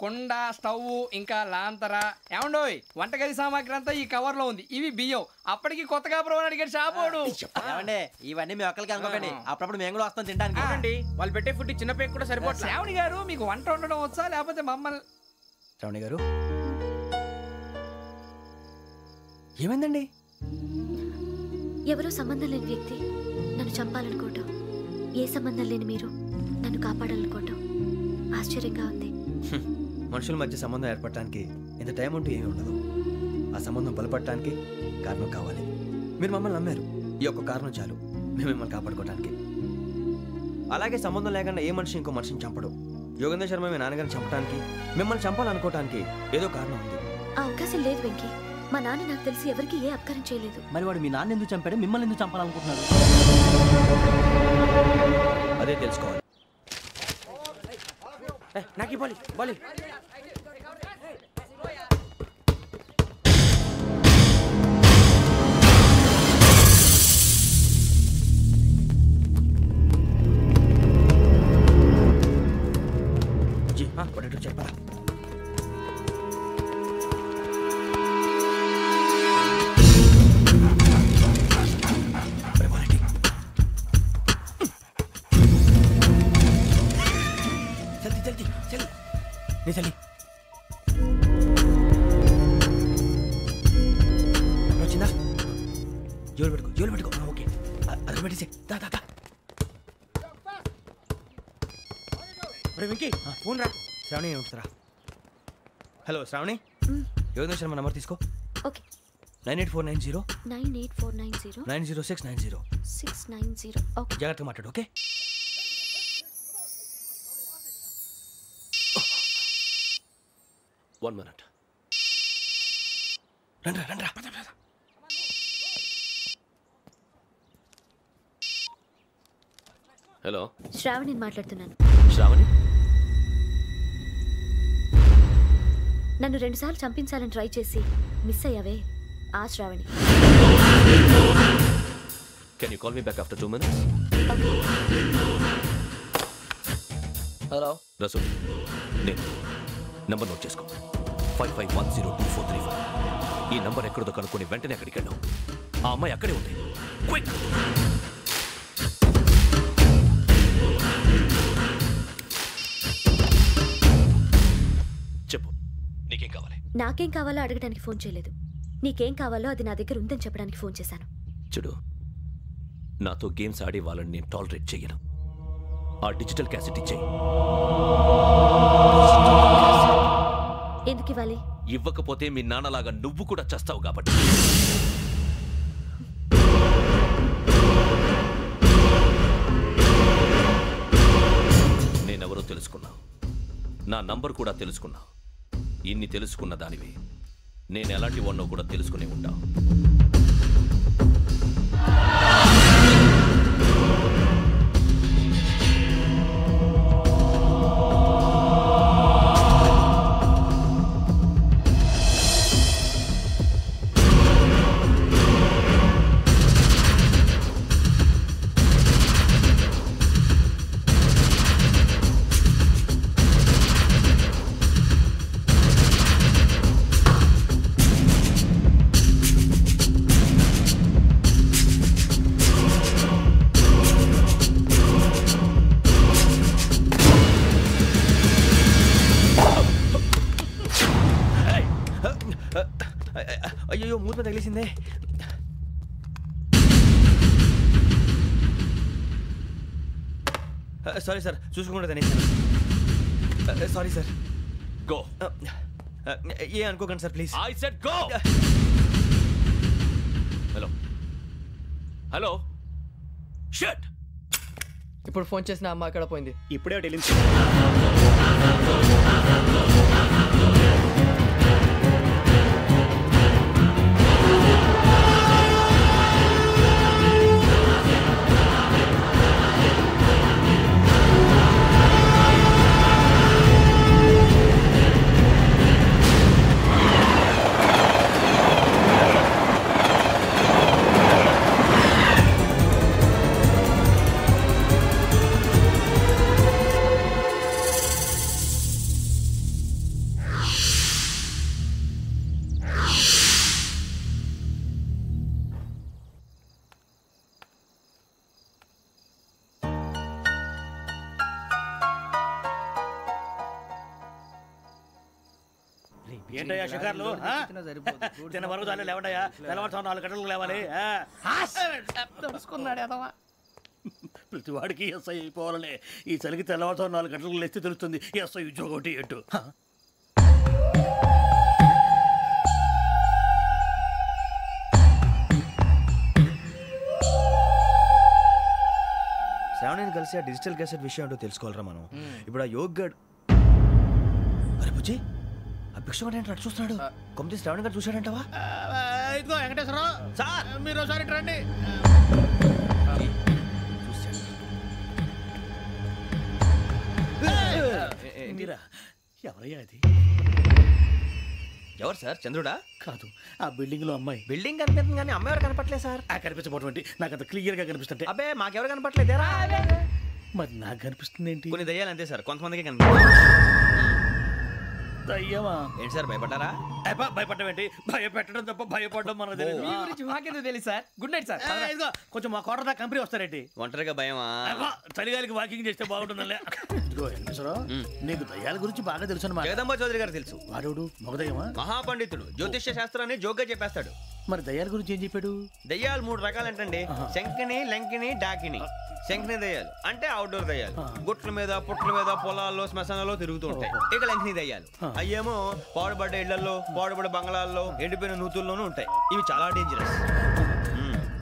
కుండ, స్టవ్, ఇంకా లాంతర. ఏమండోయ్, వంటగది సామాగ్రి అంతా ఈ కవర్ లో ఉంది. ఇవి బియ్యం. అప్పటికి కొత్తగా బ్రో అడిగాడు షాపోడు. ఇవన్నీ మీ ఒక్కరికి అనుకోకండి, అప్పుడప్పుడు మేము కూడా వస్తాం తినడానికి. వాళ్ళు పెట్టే ఫుడ్ చిన్న పేరు కూడా సరిపోతుంది. శ్రావణి గారు, మీకు వంట వండడం వచ్చా లేకపోతే మమ్మల్ని? శ్రావణి గారు ఏమైందండి? ఎవరో సంబంధం లేని వ్యక్తి నన్ను చంపాలనుకోవటం, ఏ సంబంధం లేని మీరు నన్ను కాపాడాలనుకోవటం ఆశ్చర్యంగా ఉంది. మనుషుల మధ్య సంబంధం ఏర్పడటానికి ఇంత టైం ఉంటూ ఏమీ ఉండదు. ఆ సంబంధం బలపడటానికి కారణం కావాలి. మీరు మమ్మల్ని నమ్మారు, ఈ ఒక్క కారణం చాలు మేము మిమ్మల్ని కాపాడుకోవడానికి. అలాగే సంబంధం లేకుండా ఏ మనిషి ఇంకో మనిషిని చంపడు. యోగేంద్ర శర్మ మీ నాన్నగారిని చంపడానికి, మిమ్మల్ని చంపాలనుకోవటానికి ఏదో కారణం ఉంది. ఆ అవకాశం లేదు వెంకీ. మా నాన్న నాకు తెలిసి ఎవరికి ఏ అపకారం చేయలేదు. మరి వాడు మీ నాన్న ఎందుకు చంపాడు, మిమ్మల్ని ఎందుకు చంపాలనుకుంటున్నాడు? అదే తెలుసుకోవాలి. నాకు బాలి బాలి. చెప్పరా? చలి వచ్చిందా? జోలు పెట్టుకో. ఓకే, అది పెట్టేసి వెంకీ ఫోన్ రా. శ్రావణి ఉంటుందిరా. హలో శ్రావణి, యోగేంద్ర శర్మ నంబర్ తీసుకో. ఓకే. 98490 98490 90690 690. ఓకే, జాగ్రత్తగా మాట్లాడు. ఓకే. One minute. రండ్రా. హలో, శ్రావణిని మాట్లాడుతున్నాను. శ్రావణి, నన్ను 2 సార్లు చంపించాలని ట్రై చేసి మిస్ అయ్యావే, ఆ Shravani. can you call me back after 2 minutes? Hello Rasool, నేను నంబర్ నోట్ చేసుకో. 55102435. ఈ నంబర్ ఎక్కడదో కనుక్కొని వెంటనే అక్కడికి వెళ్ళాం. ఆ అమ్మాయి అక్కడే ఉంది. క్విక్. చెప్పు, నీకేం కావాలి? నాకేం కావాలో అడగడానికి ఫోన్ చేయలేదు. నీకేం కావాలో అది నా దగ్గర ఉందని చెప్పడానికి ఫోన్ చేశాను. చూడు, నాతో గేమ్స్ ఆడే వాళ్ళని నేను టాలరేట్ చెయ్యను. ఆ డిజిటల్ క్యాసెట్ ఇచ్చేయి. ఎందుకు ఇవ్వాలి? ఇవ్వకపోతే మీ నాన్నలాగా నువ్వు కూడా చస్తావు కాబట్టి. నేనెవరో తెలుసుకున్నా, నా నంబర్ కూడా తెలుసుకున్నా. ఇన్ని తెలుసుకున్న దానివి నేను ఎలాంటి వాడినో కూడా తెలుసుకునే ఉంటా. అయ్యో, మూత తగిలేసిందే. సారీ సార్, చూసుకోకుండా తినేసాను. Sorry sir. గో. ఏ అనుకోకండి sir, please. I said go. Hello. Shut. ఇప్పుడు ఫోన్ చేసిన అమ్మ అక్కడ పోయింది. ఇప్పుడే వెళ్ళింది. ఏంటయ్యా షికార్లు తిన్న వరకు చాలు లేవండయ్యా తెల్లవారుతో 4 గంటలకు లేవాలి తెలుసుకున్నాడు ఎదవా. ప్రతి వాడికి ఎస్ఐ అయిపోవాలనే ఈ చలికి తెల్లవారుతో 4 గంటలకు లేస్తే తెలుస్తుంది ఎస్ఐ ఉద్యోగం ఒకటి ఎటు శ్రావణిని కలిసి ఆ డిజిటల్ క్యాసెట్ విషయం ఏంటో తెలుసుకోవాలరా మనం. ఇప్పుడు ఆ యోగ్ గడ్ అరే బుజ్జి ఆ భిక్షం ఏంటో అటు చూస్తున్నాడు. కొమ్మతి శ్రావణి గారు చూశాడంటవా? ఇదిగో వెంకటేశ్వరరావు సార్ మీరు ఒకసారి రండి. మీరా ఎవరయ్యా అది? ఎవరు సార్? చంద్రుడా? కాదు ఆ బిల్డింగ్ లో అమ్మాయి. బిల్డింగ్ కనిపిస్తుంది కానీ అమ్మాయి ఎవరు కనపట్లేదు సార్. కనిపించబోటువంటి నాకు అంత క్లియర్ గా కనిపిస్తుంటే. అబ్బే మాకెవరు కనపట్లేదేరా? మరి నాకు కనిపిస్తుంది ఏంటి? కొన్ని దయ్యాలు అంతే సార్, కొంతమందికి కనిపిస్తుంది. దయ్యమా? ఏంటి సార్ భయపడ్డారా? భయపడడం ఏంటి? భయపెట్టడం తప్ప భయపడడం మనకు తెలియదు. మీ గురించి మాకెందుకు తెలుసు సార్. Good night sir. ఇదిగో కొంచెం మా కోట దాకా కంపెనీ వస్తారేంటి? ఒంటరిగా భయమా? చలిగాలికి వాకింగ్ చేస్తే బాగుంటుందిలే. ఇదిగో వెంకటేశ్వరరావు నీకు దయ్యాల గురించి బాగా తెలుసు అన్నమాట. జగదంబ చౌదరి గారు తెలుసు. వాడు మగదయ్యమా? మహాపండితుడు, జ్యోతిష్య శాస్త్రాన్ని జోగ్గా చెప్పేస్తాడు. మరి దయ్యాల గురించి ఏం చెప్పాడు? దయ్యాలు 3 రకాలంటండి. శంకిని, లంకిని, డాకిని. శంకిని దయ్యాలు అంటే అవుట్డోర్ దయ్యాలు, గుట్ల మీద పుట్ల మీద పొలాల్లో శ్మశానాల్లో తిరుగుతూ ఉంటాయి. ఇక లంకిని దయ్యాలు అయ్యేమో పాడుబడ్డ ఇళ్లలో, పాడుబడ్డ బంగ్లాల్లో, ఎండిపోయిన నూతుల్లోనూ ఉంటాయి. ఇవి చాలా డేంజరస్.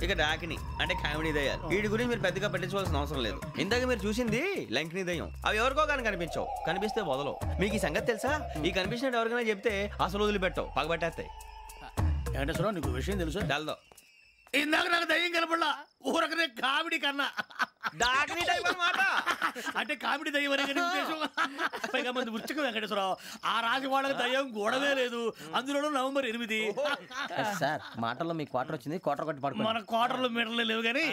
ఇక డాకిని అంటే కామెడీ దయ్యాలు. వీటి గురించి మీరు పెద్దగా పట్టించుకోవాల్సిన అవసరం లేదు. ఇందాక మీరు చూసింది లంకిని దయ్యం. అవి ఎవరికో కానీ కనిపించవు, కనిపిస్తే వదలవు. మీకు ఈ సంగతి తెలుసా? ఈ కనిపించినట్టు ఎవరికైనా చెప్తే అసలు వదిలిపెట్టవు, పగబట్టేస్తాయి. వెంకటేశ్వరరావు నీకు విషయం తెలుసు? తెలదో. ఇందాక నాకు దయ్యం కనపడలా, ఊరకనే కామెడీ కన్నా. డాకిని టైప్ అన్నమాట. అంటే కామెడీ దయ్యం అనే ఉద్దేశం. పైగా మంది వృచ్చిక వెంకటేశ్వరరావు ఆ రాజు వాళ్ళకి దయ్యం గోడవే లేదు, అందులోనూ నవంబర్ 8. సార్ మాటల్లో మీ క్వార్టర్ వచ్చింది, క్వార్టర్ కొట్టి పడుకో. మన క్వార్టర్లో మీటర్లు లేవు కానీ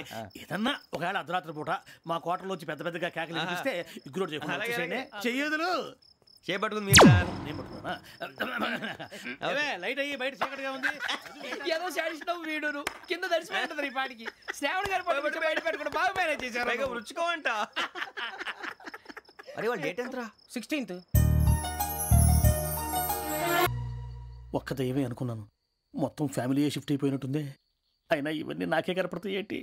ఏదన్నా ఒకవేళ అర్ధరాత్రి పూట మా క్వార్టర్లో వచ్చి పెద్ద పెద్దగా కేకలు వినిపిస్తే ఇగ్గురు చెయ్యదులు చేపట్టుకుంది మీరు సార్. నేను పట్టుకున్నా. లైట్ అయ్యి బయట చీకటిగా ఉంది. ఏదో శాడిస్తావు వీడును కింద దర్శనం ఈ పాటికి. శ్రావణ్ గారు పట్టుకుంటే బయట పెట్టుకుంటే బాగా మేనేజ్ చేశారు. పైగా రుచుకోమంట. అరే వాళ్ళ డేట్ ఎంతరా? 16th. ఒక్క దయ్యమే అనుకున్నాను, మొత్తం ఫ్యామిలీ షిఫ్ట్ అయిపోయినట్టుంది. అయినా ఇవన్నీ నాకే కనపడతాయి ఏంటి?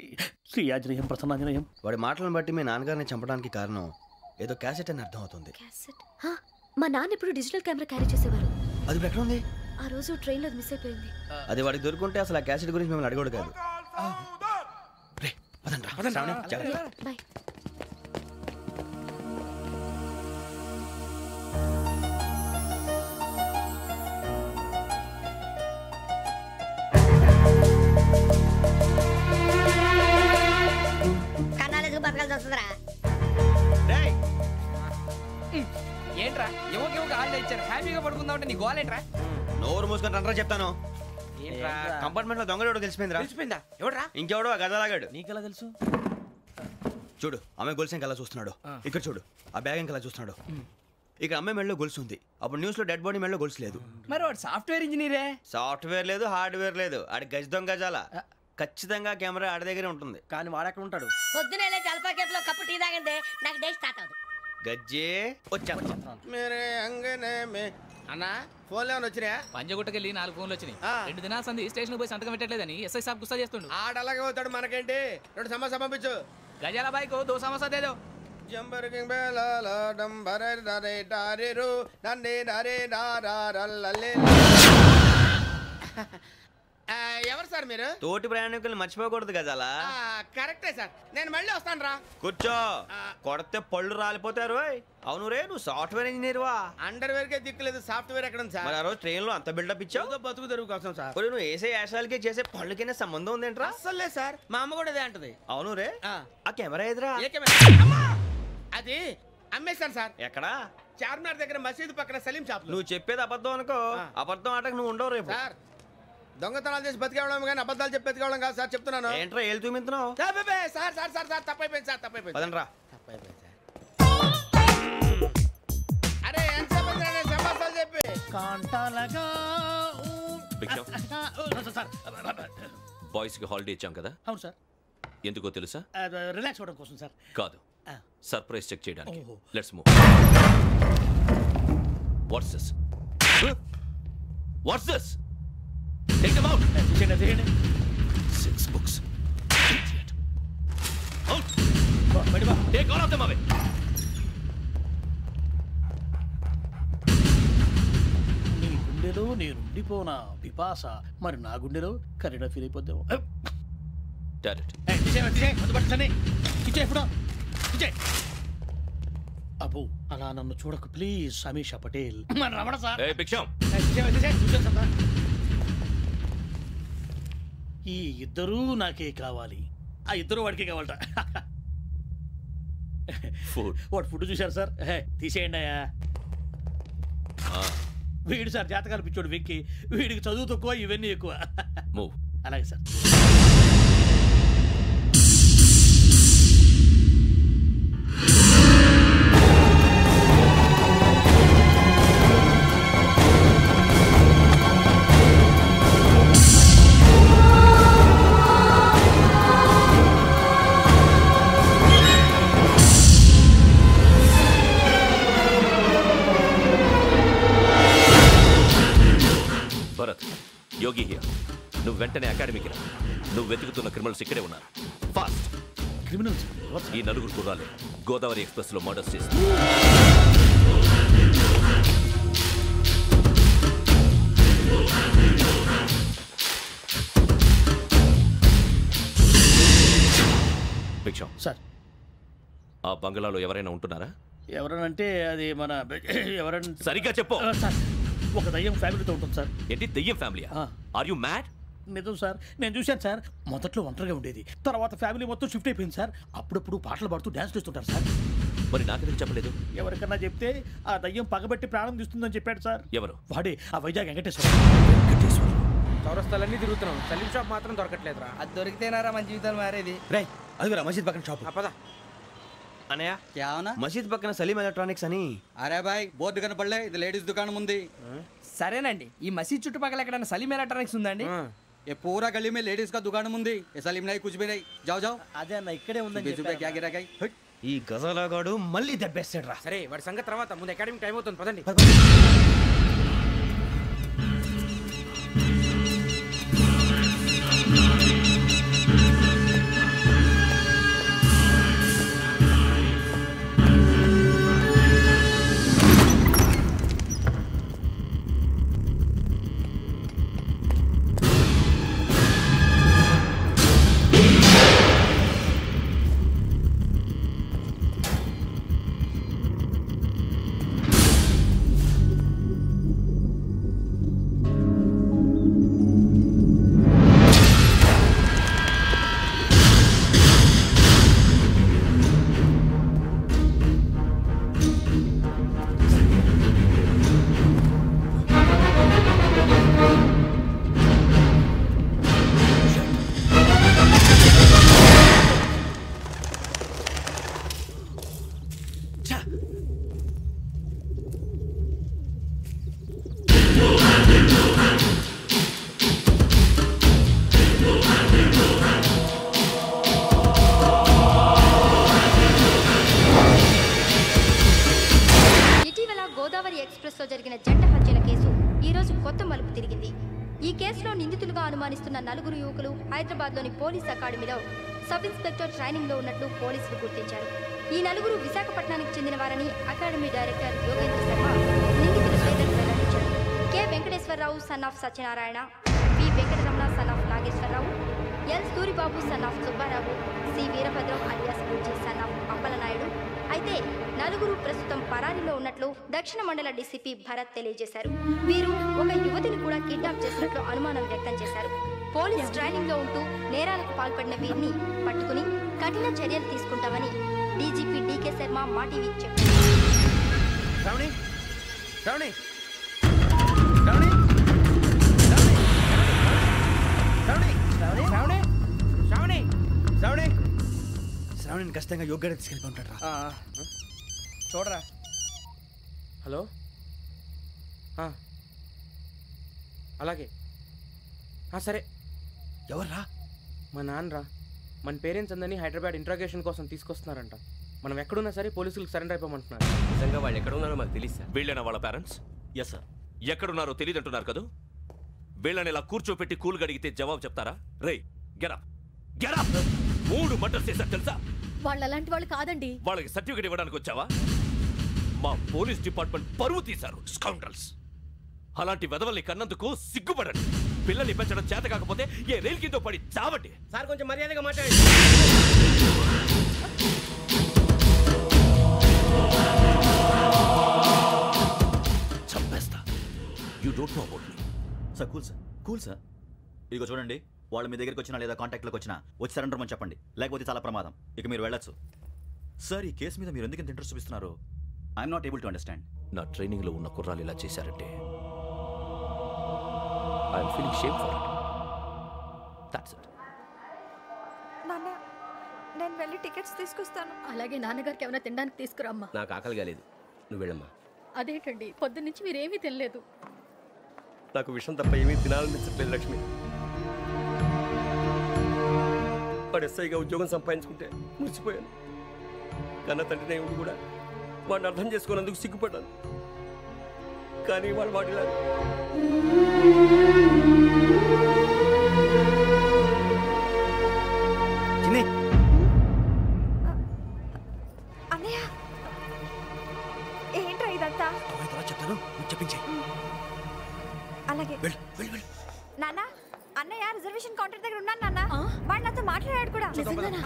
శ్రీ ఆంజనేయం ప్రసన్నాంజనేయం. వాడి మాటలను బట్టి మీ నాన్నగారిని చంపడానికి కారణం ఏదో క్యాసెట్ అని అర్థం అవుతుంది. మా నాన్న ఇప్పుడు డిజిటల్ కెమెరా క్యారీ చేసేవారు. అది ఇప్పుడు ఎక్కడ ఉంది? ఆ రోజు ట్రైన్లో మిస్ అయిపోయింది. అది వాడికి దొరుకుంటే అసలు ఆ క్యాసెట్ గురించి మిమ్మల్ని అడగడు కాదు. బాయ్. కన్నాలకు బతకాల్సి వస్తుందిరా. ఏంట్రా ఎవరికి హాలిడే ఇచ్చారు, హ్యాపీగా పడుకుందాం అంటే నీ గోలేంట్రా? నోరు మూసుకొని రండ్రా చెప్తాను. ఏంట్రా కంపార్ట్మెంట్ లో దొంగడు తెలిసిపోయిందిరా. తెలిసిపోయిందా? ఎవడ్రా? ఇంకెవడో ఆ గదలాగాడు. నీకెలా తెలుసు? చూడు అమ్మాయి గొలుసు ఇంకలా చూస్తున్నాడు. ఇక్కడ చూడు ఆ బ్యాగ్ ఇంకలా చూస్తున్నాడు. ఇక అమ్మాయి మెడలో గొలుసు ఉంది. అప్పుడు న్యూస్ లో డెడ్ బాడీ మెడలో గొలుసు లేదు. మరి వాడు సాఫ్ట్వేర్ ఇంజనీరే. సాఫ్ట్వేర్ లేదు, హార్డ్వేర్ లేదు. ఆడి గజ దొంగ గజాల. ఖచ్చితంగా కెమెరా ఆడి దగ్గరే ఉంటుంది. కానీ వాడెక్కడ ఉంటాడు? పొద్దునే జలపా కేఫ్లో కప్పు టీ తాగిందే నాకు డే స్టార్ట్ అవుతుంది. గజ్జే వచ్చా. అన్నా ఫోన్లో ఏమైనా వచ్చినాయా? పంజగుట్టకెళ్ళి 4 ఫోన్లు వచ్చినాయి. 2 దినాల సంది స్టేషన్ పోయి సంతకం పెట్టలేదని ఎస్ఐ సాబ్ గుస్తా చేస్తుండు. ఆడలాగే పోతాడు, మనకేంటి? 2 సమస్య పంపించు. గజాల బైక్ 2 సమస్య దేదో. జంబరకింగ్ బేలాల డంబరే డరే డారిరు నన్నే డరే డారల్లలే. ఎవరు సార్ మీరు? తోటి ప్రయాణికులు మర్చిపోకూడదు గజాల. కరెక్టే సార్, నేను మళ్ళీ వస్తాను రా. కూర్చో, కొడితే పళ్ళు రాలిపోతారు. అవును రే, నువ్వు సాఫ్ట్వేర్ ఇంజనీర్ వా? అండర్వేర్ కే దిక్కులేదు, సాఫ్ట్వేర్ ఎక్కడ ఉంది సార్? మరి ఆ రోజు ట్రైన్ లో అంత బిల్డప్ ఇచ్చావు. బతుకు తెరుగు కోసం సార్. నువ్వు వేసే యాశాలకి చేసే పళ్ళకైనా సంబంధం ఉందేంట్రా? అస్సలు లేదు సార్, మా అమ్మ కూడా అదే అంటది. అవును రే, ఆ కెమెరా ఎదురా? అది అమ్మేశాను సార్. ఎక్కడా? చార్మినార్ దగ్గర మసీదు పక్కన సలీం షాప్. నువ్వు చెప్పేది అబద్ధం అనుకో, అబద్ధం ఆటకు నువ్వు ఉండవు రేపు. సార్ దొంగతనాలు చేసి బతికేవడం కానీ అబద్ధాలు చెప్పి బతికేవడం కాదు సార్, చెప్తున్నాను. ఏంట్రా ఏళ్ళు చూపించున్నావు? సార్ సార్ సార్ సార్ తప్పైపోయింది సార్, తప్పైపోయింది. పదండ్రా. తప్పైపోయింది సార్. అరే ఎంతసేపు సమాసాలు చెప్పి కాంటాలగా బాయ్స్ కి హాలిడే ఇచ్చాం కదా? అవును సార్. ఎందుకో తెలుసా? రిలాక్స్ అవ్వడం కోసం సార్. కాదు, సర్ప్రైజ్ చెక్ చేయడానికి. Let's move. What's this? What's this? Take them out. తీసేయండి. 6 books. Out. బయట బా. Take all of them away. నీ గుండెలో నేనుండిపోనా పిపాస, మరి నా గుండెలో కరీడా ఫీల్ అయిపోద్దాము. అబ్బో అలా నన్ను చూడకు please Sameesha Patel. Ramana sir. Hey, Biksham. ఈ ఇద్దరూ నాకే కావాలి, ఆ ఇద్దరు వాడికే కావాలట. Food. వాడు ఫుడ్ చూశారు సార్. తీసేయండి అయ్యా. వీడు సార్ జాతకాలు పిచ్చోడు వెక్కి, వీడికి చదువు తక్కువ ఇవన్నీ ఎక్కువ. Move. అలాగే సార్. Bharat, Yogi here. నువ్వు వెంటనే అకాడమీకి రా. నువ్వు వెతుకుతున్న క్రిమినల్స్ ఇక్కడే ఉన్నారు. ఫాస్ట్. క్రిమినల్స్ ఈ నలుగురు కుర్రాలే గోదావరి ఎక్స్ప్రెస్ లో మర్డర్స్ చేస్తారు. భిక్షం సార్. ఆ బంగ్లాలో ఎవరైనా ఉంటున్నారా? ఎవరనంటే అది మన ఎవరంటే సరిగ్గా చెప్పు. సార్, ఒక దయ్యం ఫ్యామిలీతో ఉంటుంది సార్. ఏంటి దెయ్యం ఫ్యామిలీ? Are you mad? నిజం సార్, నేను చూశాను సార్. మొదట్లో ఒంటరిగా ఉండేది, తర్వాత ఫ్యామిలీ మొత్తం షిఫ్ట్ అయిపోయింది సార్. అప్పుడప్పుడు పాటలు పాడుతూ డ్యాన్స్ చేస్తుంటారు సార్. మరి నాకెందుకు చెప్పలేదు? ఎవరికన్నా చెప్తే ఆ దయ్యం పగబెట్టి ప్రాణం తీస్తుందని చెప్పాడు సార్. ఎవరు? వాడే ఆ వైజాగ్ వెంకటేశ్వర. చౌరస్తాలన్నీ తిరుగుతున్నాం, సలీం షాప్ మాత్రం దొరకట్లేదురా. అది దొరికితేనారా మన జీవితాలు మారేది. రే అదిగురా మసీద్ పక్కన షాప్. పద. అనయ్య క్యా అవునా? మసీద్ పక్కన సలీం ఎలక్ట్రానిక్స్ అని. అరే బాయ్ బోర్డు కనపడలే, ఇది లేడీస్ దుకాణం ఉంది. సరేనండి, ఈ మసీద్ చుట్టుపక్కల ఎక్కడైనా సలీం ఎలక్ట్రానిక్స్ ఉందండి? ये पूरा गली में लेडीज का दुकान मुंदी, ये सलीम नहीं कुछ भी नहीं. जाओ जाओ. అదే అన్న ఇక్కడే ఉందని 20 रुपए क्या गिरा गई. ఈ గజాలగాడు మళ్ళీ దెబ్బేస్తాడు రా. సరే వాడి సంగతి తర్వాత, ముందు అకాడమిక్ టైం అవుతుంది, పదండి. జరిగిన జంట హత్యల కేసు ఈ రోజు కొత్త మలుపు తిరిగింది. ఈ కేసులో నిందితులుగా అనుమానిస్తున్న నలుగురు యువకులు హైదరాబాద్లోని పోలీస్ అకాడమీలో సబ్ ఇన్స్పెక్టర్ ట్రైనింగ్ లో ఉన్నట్లు పోలీసులు గుర్తించారు. ఈ నలుగురు విశాఖపట్నానికి చెందిన వారని అకాడమీ డైరెక్టర్ యోగేంద్ర శర్మ నిందితుల పేర్లను వెల్లడించారు. K Venkateswararao son of Satyanarayana, P Venkataramana son of Nageswararao, L Suribabu son of Subbarao, C Veerabhadram alias Bujji son of Appalanaidu. అయితే నలుగురు ప్రస్తుతం పరారీలో ఉన్నట్లు దక్షిణ మండల డీసీపీ భరత్ తెలియజేశారు. వీరు ఒక యువతిని కూడా కిడ్నాప్ చేసినట్లు అనుమానం వ్యక్తం చేశారు. పోలీస్ ట్రైనింగ్ లో ఉంటూ నేరాలకు పాల్పడిన వీరిని పట్టుకుని కఠిన చర్యలు తీసుకుంటామని డీజీపీ డీకే శర్మ మా టీవీకి చెప్పారు. శ్రావణిని ఖచ్చితంగా యోగ్యత తీసుకెళ్ళి ఉంటాడు రా. చూడరా. హలో, అలాగే సరే. ఎవర్రా? మా నాన్నరా. మన పేరెంట్స్ అందరినీ హైదరాబాద్ ఇంట్రాగేషన్ కోసం తీసుకొస్తున్నారంట. మనం ఎక్కడున్నా సరే పోలీసులకు సరెండర్ అయిపోమంటున్నారు. నిజంగా వాళ్ళు ఎక్కడ ఉన్నారో మాకు తెలియదు సార్. వీళ్ళేనా వాళ్ళ పేరెంట్స్? Yes sir. ఎక్కడున్నారో తెలియదు అంటున్నారు కదా. వీళ్ళని ఇలా కూర్చోపెట్టి కూల్ గడిగితే జవాబు చెప్తారా? రే గెటప్ గెటప్ 3 మర్డర్స్ చేశారు తెలుసా? వాళ్ళు అలాంటి వాళ్ళు కాదండి. వాళ్ళకి సర్టిఫికేట్ ఇవ్వడానికి వచ్చావా? మా పోలీస్ డిపార్ట్మెంట్ పరువు తీశారు స్కౌండ్రల్స్. అలాంటి వెధవల్ని కన్నందుకు సిగ్గుపడండి. పిల్లల్ని పెంచడం చేత కాకపోతే ఏ రైలు కింద పడి చావండి. సార్ కొంచెం మర్యాదగా మాట్లాడండి. చంపేస్తా. You don't know about me. Sir cool sir. ఇదిగో చూడండి, వాళ్ళు మీ దగ్గరికి వచ్చినా లేదా కాంటాక్ట్లోకి వచ్చినా వచ్చి సరెండర్ అని చెప్పండి, లేకపోతే చాలా ప్రమాదం. ఇక మీరు వెళ్ళొచ్చు. సార్, ఈ కేసు మీద మీరు ఎందుకు ఇంత ఇంట్రెస్ట్ చూపిస్తున్నారు? I'm not able to understand. నా ట్రైనింగ్లో ఉన్న కుర్రాలు ఇలా చేశారంటే I'm feeling shame for it. That's it. నాన్న, నేను వెళ్ళి టికెట్స్ తీసుకొస్తాను. అలాగే నాన్నగారికి ఏమైనా తినడానికి తీసుకురామ్మా. నాకు ఆకలి కాలేదు, నువ్వు వెళ్ళమ్మా. అదేంటండి, పొద్దున్నుంచి మీరేమీ తినలేదు. నాకు విషయం తప్ప ఏమీ తినాలనిపించట్లేదు లక్ష్మి. వాడు ఎస్ఐగా ఉద్యోగం సంపాదించుకుంటే మురిసిపోయాను. కన్న తండ్రినే ఉండి కూడా వాడిని అర్థం చేసుకున్నందుకు సిగ్గుపడ్డాను. కానీ వాడిలా అన్నయ్య, ఏంట్రా ఇదంతా? చెప్తాను, చెప్పించే. అలాగే నాన్న, అన్నయ్య రిజర్వేషన్ కౌంటర్ దగ్గర ఉన్నాను నాన్న. వాడు నాతో మాట్లాడాడు కూడా.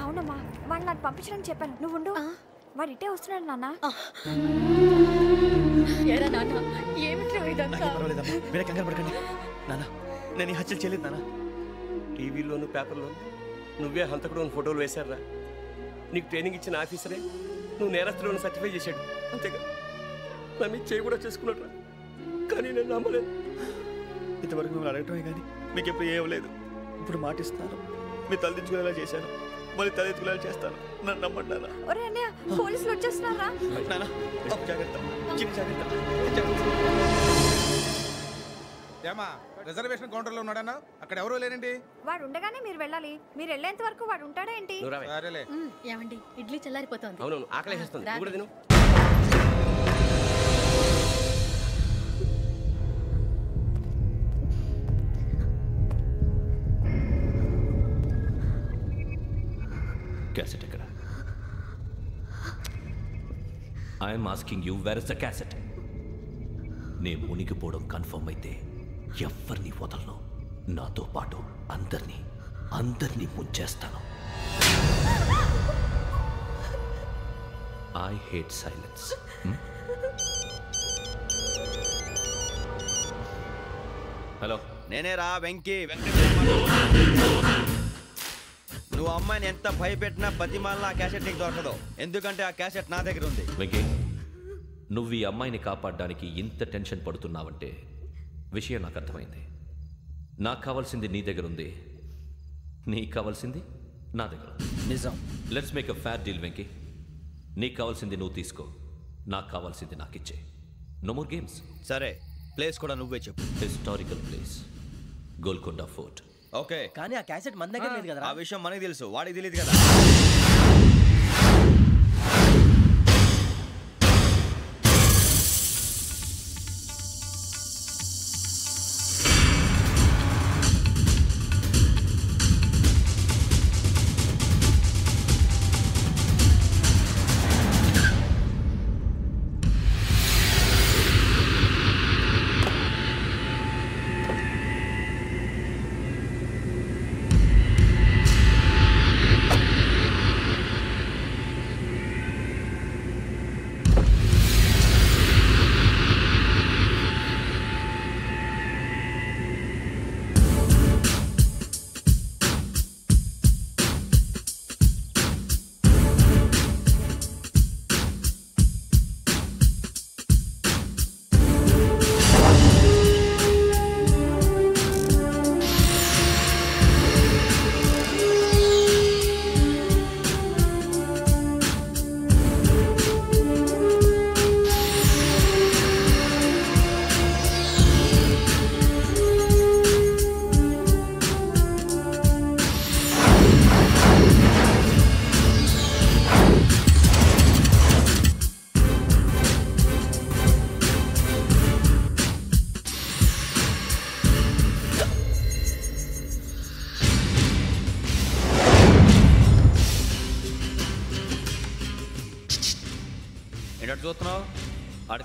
అవునమ్మా, వాడు నాకు పంపించడానికి చెప్పాను. నువ్వు ఉండు, వాడు ఇట్టే వస్తున్నాడు నాన్న. మీరే కంగారు పడకండి నాన్న. నేను ఈ హత్యలు చేయలేదు నాన్న. టీవీలోను పేపర్లోను నువ్వే హంతకుడు ఫోటోలు వేశారా? నీకు ట్రైనింగ్ ఇచ్చిన ఆఫీసరే నువ్వు నేరస్తులను సర్టిఫై చేశాడు. అంతేగా నా మీద చేయి కూడా చేసుకున్నట్రా. కానీ నేను నమ్మలేదు. ఇంతవరకు మిమ్మల్ని అడగటమే కానీ మీకు ఎప్పుడు ఏమలేదు. ఇప్పుడు మాటిస్తాను, మీ తలదించుకునేలా చేశాను, మళ్ళీ తలెత్తుకునేలా చేస్తాను. నన్ను నమ్మండి నాన్న. ఒరే అన్నయ్య, పోలీసులు వచ్చేస్తున్నారా? నాన్న జాగ్రత్త, చిన్న జాగ్రత్త. ఏమా రిజర్వేషన్ కౌంటర్లో ఉన్నాడన్నా? అక్కడ ఎవరూ లేనండి. వాడు ఉండగానే మీరు వెళ్ళాలి. మీరు వెళ్ళేంత వరకు వాడు ఉంటాడా ఏంటి? సరేలే. ఏమండి, ఇడ్లీ చల్లారిపోతుంది. అవునవును, ఆకలేస్తుంది. కూడా తిను. క్యాసెట్ ఎక్కడ? I'm asking you, where is the cassette? నే మునిగిపోవడం కన్ఫర్మ్ అయితే ఎవ్వరిని వదలను. నాతో పాటు అందరినీ ముంచేస్తాను. I hate silence. హలో, నేనేరా వెంకీ. నువ్వు అమ్మాయిని ఎంత భయపెట్టినా బతిమాలినా ఆ క్యాసెట్ నీకు దొరకదు. ఎందుకంటే ఆ క్యాసెట్ నా దగ్గర ఉంది. వెంకీ, నువ్వు ఈ అమ్మాయిని కాపాడడానికి ఇంత టెన్షన్ పడుతున్నావంటే విషయం నాకు అర్థమైంది. నాకు కావాల్సింది నీ దగ్గర ఉంది, నీకు కావాల్సింది నా దగ్గర. నిజం. Let's make a fair deal Venky. నీకు కావాల్సింది నువ్వు తీసుకో, నాకు కావాల్సింది నాకు ఇచ్చే. No more games. సరే, ప్లేస్ కూడా నువ్వే చెప్పు. Historical place, Golconda fort. Okay, కానీ ఆ క్యాసెట్ మన దగ్గర లేదు కదా. ఆ విషయం మనకి తెలుసు, వాడికి తెలియదు కదా.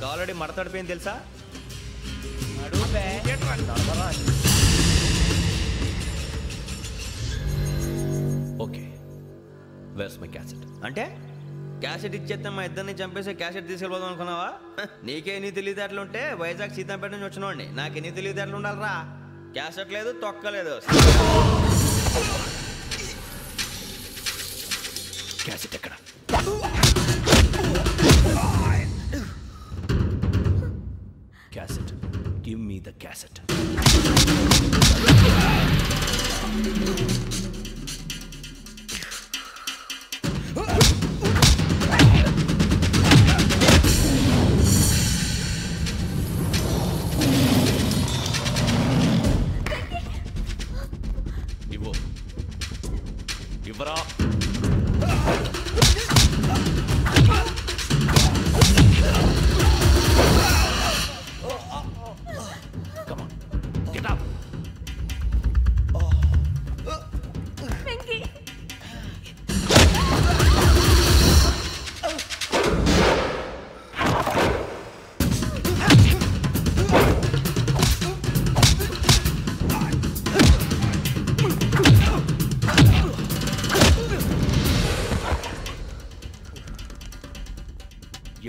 వాడికి ఆల్రెడీ మడతడిపోయింది తెలుసా? Okay, where's my cassette? అంటే క్యాసెట్ ఇచ్చేస్తే మా ఇద్దరిని చంపేసి క్యాసెట్ తీసుకెళ్ళిపోదాం అనుకున్నావా? నీకే ఎన్ని తెలివితేటలు ఉంటే వైజాగ్ సీతంపేట నుంచి వచ్చినోడిని నాకు ఎన్ని తెలివితేటలు ఉండాలరా? క్యాసెట్ లేదు, తొక్కలేదు. క్యాసెట్ ఎక్కడ? Cassette, give me the cassette. ఇవ్వు, ఇవ్వరా.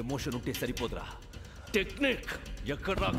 ఎమోషన్ ఉంటే సరిపోదురా, టెక్నిక్ ఎక్కడ్రా?